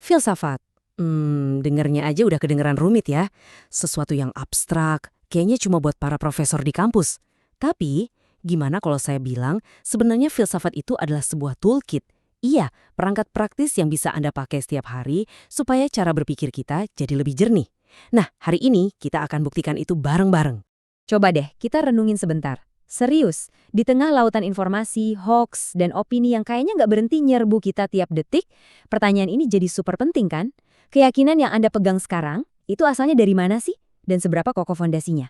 Filsafat. Dengernya aja udah kedengeran rumit ya. Sesuatu yang abstrak, kayaknya cuma buat para profesor di kampus. Tapi, gimana kalau saya bilang sebenarnya filsafat itu adalah sebuah toolkit? Iya, perangkat praktis yang bisa Anda pakai setiap hari supaya cara berpikir kita jadi lebih jernih. Nah, hari ini kita akan buktikan itu bareng-bareng. Coba deh, kita renungin sebentar. Serius, di tengah lautan informasi, hoax, dan opini yang kayaknya nggak berhenti nyerbu kita tiap detik, pertanyaan ini jadi super penting kan? Keyakinan yang Anda pegang sekarang, itu asalnya dari mana sih? Dan seberapa kokoh fondasinya?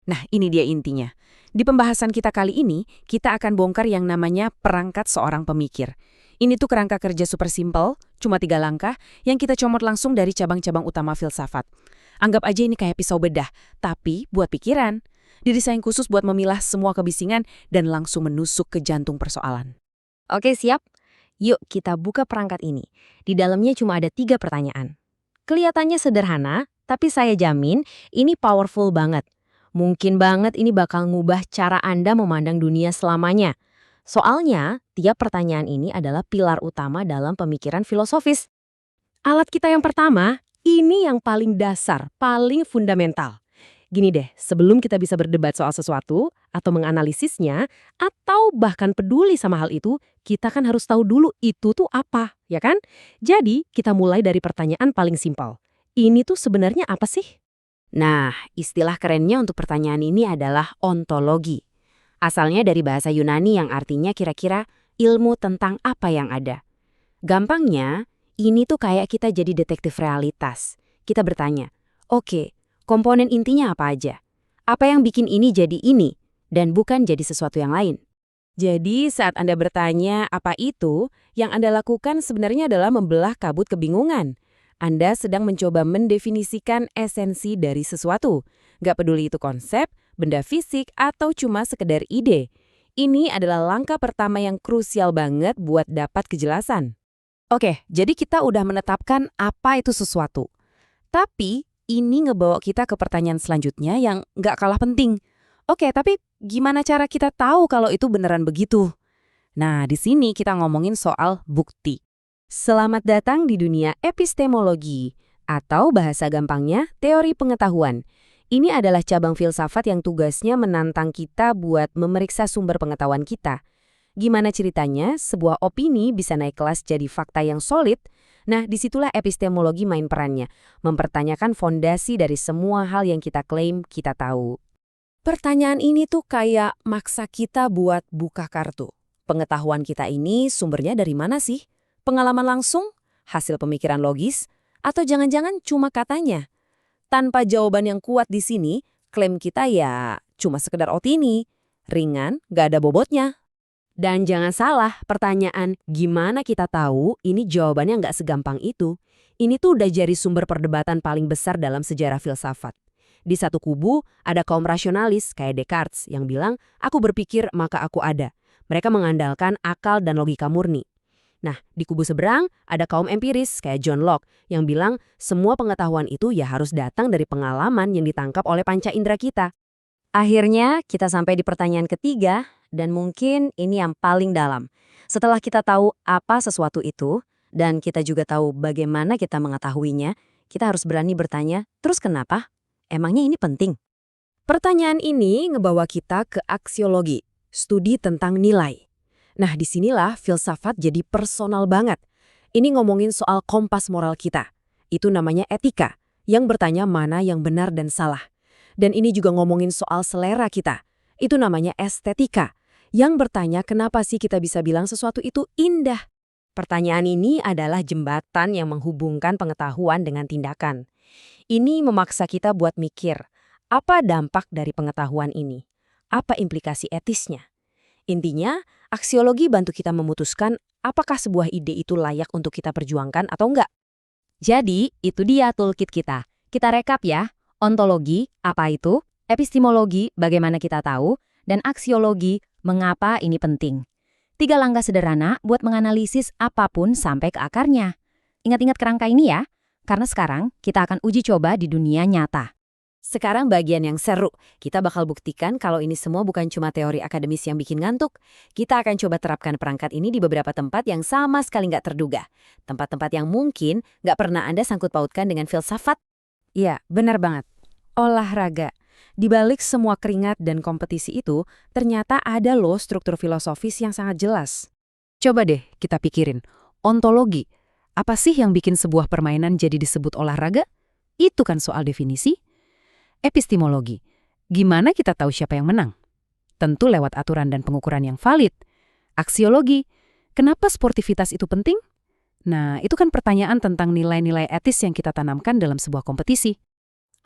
Nah, ini dia intinya. Di pembahasan kita kali ini, kita akan bongkar yang namanya perangkat seorang pemikir. Ini tuh kerangka kerja super simple, cuma 3 langkah, yang kita comot langsung dari cabang-cabang utama filsafat. Anggap aja ini kayak pisau bedah, tapi buat pikiran. Didesain khusus buat memilah semua kebisingan dan langsung menusuk ke jantung persoalan. Oke, siap? Yuk kita buka perangkat ini. Di dalamnya cuma ada 3 pertanyaan. Kelihatannya sederhana, tapi saya jamin ini powerful banget. Mungkin banget ini bakal ngubah cara Anda memandang dunia selamanya. Soalnya, tiap pertanyaan ini adalah pilar utama dalam pemikiran filosofis. Alat kita yang pertama, ini yang paling dasar, paling fundamental. Gini deh, sebelum kita bisa berdebat soal sesuatu, atau menganalisisnya, atau bahkan peduli sama hal itu, kita kan harus tahu dulu itu tuh apa, ya kan? Jadi, kita mulai dari pertanyaan paling simpel. Ini tuh sebenarnya apa sih? Nah, istilah kerennya untuk pertanyaan ini adalah ontologi. Asalnya dari bahasa Yunani yang artinya kira-kira ilmu tentang apa yang ada. Gampangnya, ini tuh kayak kita jadi detektif realitas. Kita bertanya, oke, komponen intinya apa aja? Apa yang bikin ini jadi ini, dan bukan jadi sesuatu yang lain? Jadi saat Anda bertanya apa itu, yang Anda lakukan sebenarnya adalah membelah kabut kebingungan. Anda sedang mencoba mendefinisikan esensi dari sesuatu. Gak peduli itu konsep, benda fisik, atau cuma sekedar ide. Ini adalah langkah pertama yang krusial banget buat dapat kejelasan. Oke, jadi kita udah menetapkan apa itu sesuatu. Tapi ini ngebawa kita ke pertanyaan selanjutnya yang nggak kalah penting. Oke, tapi gimana cara kita tahu kalau itu beneran begitu? Nah, di sini kita ngomongin soal bukti. Selamat datang di dunia epistemologi, atau bahasa gampangnya teori pengetahuan. Ini adalah cabang filsafat yang tugasnya menantang kita buat memeriksa sumber pengetahuan kita. Gimana ceritanya sebuah opini bisa naik kelas jadi fakta yang solid? Nah, disitulah epistemologi main perannya, mempertanyakan fondasi dari semua hal yang kita klaim kita tahu. Pertanyaan ini tuh kayak maksa kita buat buka kartu. Pengetahuan kita ini sumbernya dari mana sih? Pengalaman langsung? Hasil pemikiran logis? Atau jangan-jangan cuma katanya? Tanpa jawaban yang kuat di sini, klaim kita ya cuma sekedar opini. Ringan, gak ada bobotnya. Dan jangan salah, pertanyaan gimana kita tahu ini jawabannya nggak segampang itu. Ini tuh udah jadi sumber perdebatan paling besar dalam sejarah filsafat. Di satu kubu, ada kaum rasionalis kayak Descartes yang bilang, aku berpikir maka aku ada. Mereka mengandalkan akal dan logika murni. Nah, di kubu seberang, ada kaum empiris kayak John Locke yang bilang, semua pengetahuan itu ya harus datang dari pengalaman yang ditangkap oleh panca indera kita. Akhirnya, kita sampai di pertanyaan ketiga, dan mungkin ini yang paling dalam. Setelah kita tahu apa sesuatu itu, dan kita juga tahu bagaimana kita mengetahuinya, kita harus berani bertanya, terus kenapa? Emangnya ini penting? Pertanyaan ini ngebawa kita ke aksiologi, studi tentang nilai. Nah, disinilah filsafat jadi personal banget. Ini ngomongin soal kompas moral kita. Itu namanya etika, yang bertanya mana yang benar dan salah. Dan ini juga ngomongin soal selera kita. Itu namanya estetika, yang bertanya kenapa sih kita bisa bilang sesuatu itu indah. Pertanyaan ini adalah jembatan yang menghubungkan pengetahuan dengan tindakan. Ini memaksa kita buat mikir, apa dampak dari pengetahuan ini? Apa implikasi etisnya? Intinya, aksiologi bantu kita memutuskan apakah sebuah ide itu layak untuk kita perjuangkan atau enggak. Jadi, itu dia toolkit kita. Kita rekap ya, ontologi, apa itu? Epistemologi, bagaimana kita tahu? Dan aksiologi, mengapa ini penting. 3 langkah sederhana buat menganalisis apapun sampai ke akarnya. Ingat-ingat kerangka ini ya, karena sekarang kita akan uji coba di dunia nyata. Sekarang bagian yang seru. Kita bakal buktikan kalau ini semua bukan cuma teori akademis yang bikin ngantuk. Kita akan coba terapkan perangkat ini di beberapa tempat yang sama sekali nggak terduga. Tempat-tempat yang mungkin nggak pernah Anda sangkut pautkan dengan filsafat. Iya, benar banget. Olahraga. Di balik semua keringat dan kompetisi itu, ternyata ada loh struktur filosofis yang sangat jelas. Coba deh kita pikirin. Ontologi. Apa sih yang bikin sebuah permainan jadi disebut olahraga? Itu kan soal definisi. Epistemologi. Gimana kita tahu siapa yang menang? Tentu lewat aturan dan pengukuran yang valid. Aksiologi. Kenapa sportivitas itu penting? Nah, itu kan pertanyaan tentang nilai-nilai etis yang kita tanamkan dalam sebuah kompetisi.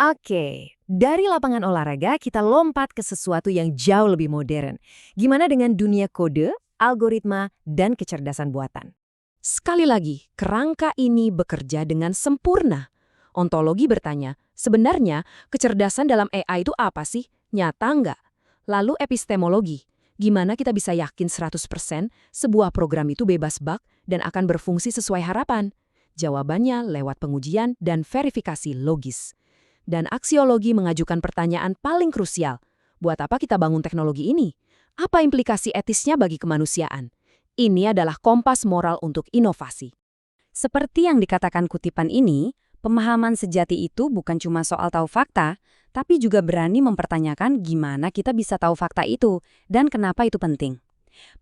Oke, dari lapangan olahraga kita lompat ke sesuatu yang jauh lebih modern. Gimana dengan dunia kode, algoritma, dan kecerdasan buatan? Sekali lagi, kerangka ini bekerja dengan sempurna. Ontologi bertanya, sebenarnya kecerdasan dalam AI itu apa sih? Nyata nggak? Lalu epistemologi, gimana kita bisa yakin 100% sebuah program itu bebas bug dan akan berfungsi sesuai harapan? Jawabannya lewat pengujian dan verifikasi logis. Dan aksiologi mengajukan pertanyaan paling krusial. Buat apa kita bangun teknologi ini? Apa implikasi etisnya bagi kemanusiaan? Ini adalah kompas moral untuk inovasi. Seperti yang dikatakan kutipan ini, pemahaman sejati itu bukan cuma soal tahu fakta, tapi juga berani mempertanyakan gimana kita bisa tahu fakta itu dan kenapa itu penting.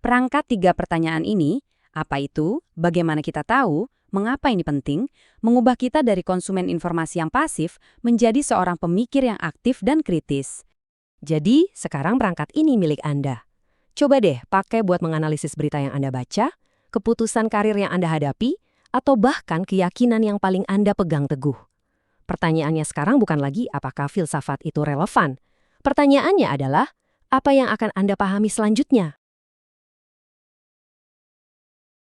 Perangkat 3 pertanyaan ini, apa itu, bagaimana kita tahu, mengapa ini penting, mengubah kita dari konsumen informasi yang pasif menjadi seorang pemikir yang aktif dan kritis. Jadi, sekarang perangkat ini milik Anda. Coba deh pakai buat menganalisis berita yang Anda baca, keputusan karir yang Anda hadapi, atau bahkan keyakinan yang paling Anda pegang teguh. Pertanyaannya sekarang bukan lagi apakah filsafat itu relevan. Pertanyaannya adalah, apa yang akan Anda pahami selanjutnya?